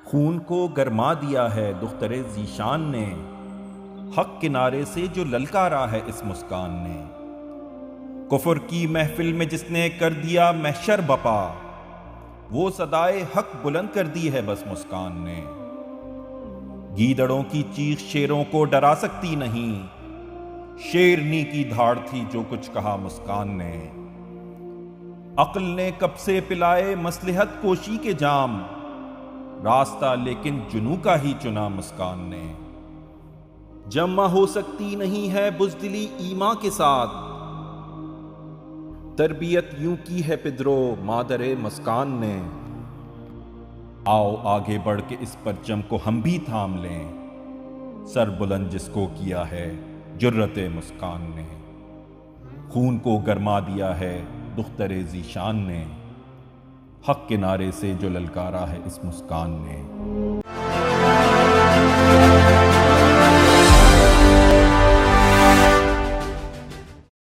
خون کو گرما دیا ہے دختر ذیشان نے، حق کنارے سے جو للکارا ہے اس مسکان نے۔ کفر کی محفل میں جس نے کر دیا محشر بپا، وہ صدائے حق بلند کر دی ہے بس مسکان نے۔ گیدڑوں کی چیخ شیروں کو ڈرا سکتی نہیں، شیرنی کی دھاڑ تھی جو کچھ کہا مسکان نے۔ عقل نے کب سے پلائے مصلحت کوشی کے جام، راستہ لیکن جنوں کا ہی چنا مسکان نے۔ جمع ہو سکتی نہیں ہے بزدلی ایماں کے ساتھ، تربیت یوں کی ہے پدرو مادر مسکان نے۔ آؤ آگے بڑھ کے اس پرچم کو ہم بھی تھام لیں، سر بلند جس کو کیا ہے جرت مسکان نے۔ خون کو گرما دیا ہے دختر ذیشان نے، حق کنارے سے جو للکارا ہے اس مسکان نے۔